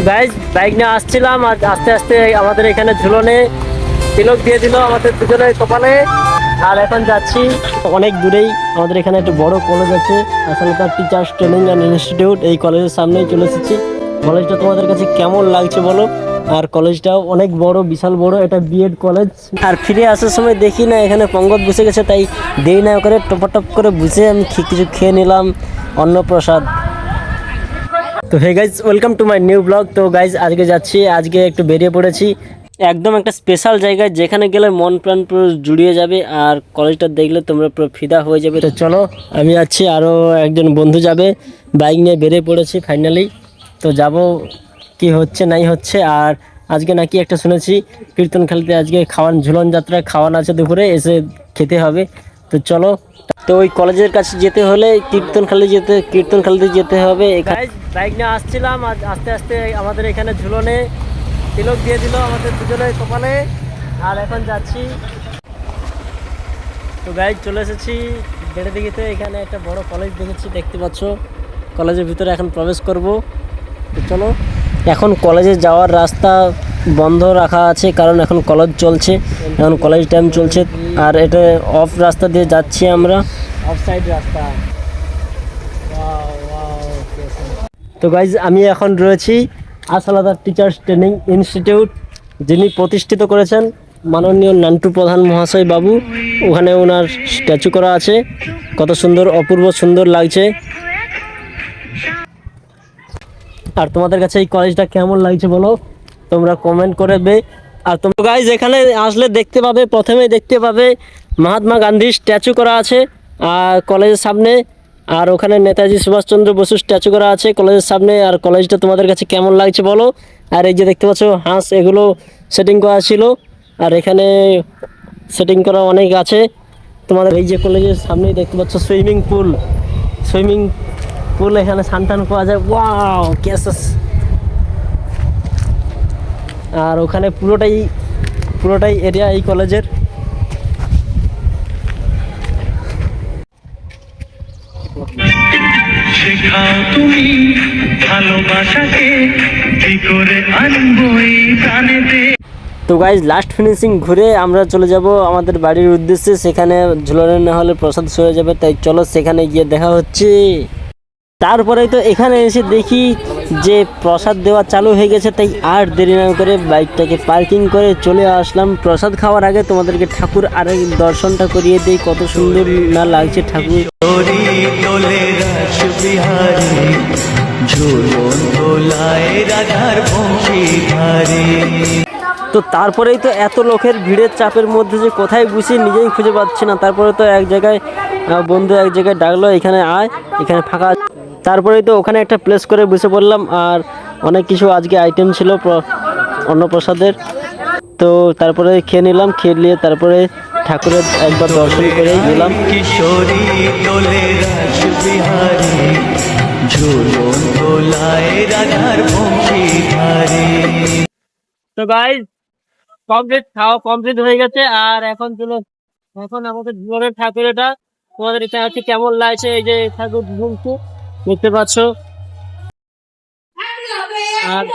Guys bike নিয়ে আসছিলাম আর আস্তে আস্তে আমাদের এখানে ঝুলনে তিলক দিয়ে দিল আমাদের দুজনের কপালে। আর এখন যাচ্ছি অনেক দূরেই, আমাদের এখানে একটা বড় কলেজ আছে, আসলে তার টিচার্স ট্রেনিং অ্যান্ড ইনস্টিটিউট। এই কলেজের সামনেই চলে এসেছি। কলেজটা তোমাদের কাছে কেমন লাগছে বলো। আর কলেজটাও অনেক বড়, বিশাল বড়, এটা বিএড কলেজ। আর ফিরে আসার সময় দেখি না এখানে পঙ্গত বসে গেছে, তাই দেরি না করে টপ করে বুঝে আমি কিছু খেয়ে নিলাম অন্নপ্রসাদ। তো hey guys, welcome to my new blog. তো গাইজ আজকে যাচ্ছি, আজকে একটু বেরিয়ে পড়েছি একদম একটা স্পেশাল জায়গায়, যেখানে গেলে মন প্রাণ পুরো জুড়িয়ে যাবে আর কলেজটা দেখলে তোমরা পুরো ফিদা হয়ে যাবে। তো চলো, আমি যাচ্ছি, আরও একজন বন্ধু যাবে, বাইক নিয়ে বেরিয়ে পড়েছি ফাইনালি। তো যাব, কি হচ্ছে নাই হচ্ছে। আর আজকে নাকি একটা শুনেছি কীর্তনখালিতে আজকে ঝুলন যাত্রা খাওয়ানো আছে, দুপুরে এসে খেতে হবে। তো চলো, তো ওই কলেজের কাছে যেতে হলে কীর্তনখালিতে যেতে হবে। বাইক নিয়ে আসছিলাম আর আস্তে আস্তে আমাদের এখানে ঝুলনে তিলক দিয়ে দিল আমাদের দুজনের কপালে। আর এখন যাচ্ছি। তো গাইজ চলে এসেছি বেড়ে দিঘিতে। এখানে একটা বড় কলেজ দেখেছি, দেখতে পাচ্ছ। কলেজের ভিতরে এখন প্রবেশ করব। তো চলো, এখন কলেজে যাওয়ার রাস্তা বন্ধ রাখা আছে, কারণ এখন কলেজ চলছে, এখন কলেজ টাইম চলছে। আর এটা অফ রাস্তা দিয়ে যাচ্ছি আমরা, অফ সাইড রাস্তা। তো গাইজ আমি এখন রয়েছি আসালাদা টিচার্স ট্রেনিং ইনস্টিটিউট, যিনি প্রতিষ্ঠিত করেছেন মাননীয় নান্টু প্রধান মহাশয় বাবু। ওখানে ওনার স্ট্যাচু করা আছে, কত সুন্দর, অপূর্ব সুন্দর লাগছে। আর তোমাদের কাছে এই কলেজটা কেমন লাগছে বলো, তোমরা কমেন্ট করবে। আর তোমরা গাইজ এখানে আসলে দেখতে পাবে, প্রথমেই দেখতে পাবে মহাত্মা গান্ধীর স্ট্যাচু করা আছে আর কলেজের সামনে। আর ওখানে নেতাজি সুভাষচন্দ্র বসুর স্ট্যাচু করা আছে কলেজের সামনে। আর কলেজটা তোমাদের কাছে কেমন লাগছে বলো। আর এই যে দেখতে পাচ্ছ হাঁস, এগুলো সেটিং করা ছিল। আর এখানে সেটিং করা অনেক আছে তোমাদের। এই যে কলেজের সামনেই দেখতে পাচ্ছ সুইমিং পুল, এখানে স্নান করা যায়। Wow cases. আর ওখানে পুরোটাই এরিয়া এই কলেজের। শেখাও তুমি ভালোবাসাকে কি করে আনবো এই প্রাণেতে। তো গাইজ লাস্ট ফিনিশিং ঘুরে আমরা চলে যাব আমাদের বাড়ির উদ্দেশ্যে। সেখানে ঝুলনে না হলে প্রসাদ হয়ে যাবে, তাই চলো সেখানে গিয়ে দেখা হচ্ছে। তারপরে তো এখানে এসে দেখি যে প্রসাদ দেওয়া চালু হয়ে গেছে, তাই আর দেরি না করে বাইকটাকে পার্কিং করে চলে আসলাম। প্রসাদ খাওয়ার আগে তোমাদেরকে ঠাকুর আরেক দর্শনটা করিয়ে দিই, কত সুন্দর না লাগছে ঠাকুর। তো তারপরেই তো এত লোকের ভিড়ের চাপের মধ্যে যে কোথায় বসি নিজেই খুঁজে পাচ্ছি না। তারপরে তো এক জায়গায় বন্ধু এক জায়গায় ডাকলো, এখানে আয়, এখানে ফাঁকা। তারপরেই তো ওখানে একটা প্লেস করে বসে পড়লাম। আর অনেক কিছু আজকে আইটেম ছিল অন্নপ্রসাদের। তো তারপরে খেয়ে নিলাম, খেয়ে নিয়ে তারপরে ঠাকুরের একবার দর্শন করে গেলাম। তো গাইস কমপ্লিট হয়ে গেছে। আর এখন আমাদের জীবনের ঠাকুর, এটা তোমাদের এটা হচ্ছে কেমন লাগছে। এই যে ঠাকুর ঘুমছু দেখতে পাচ্ছ। আর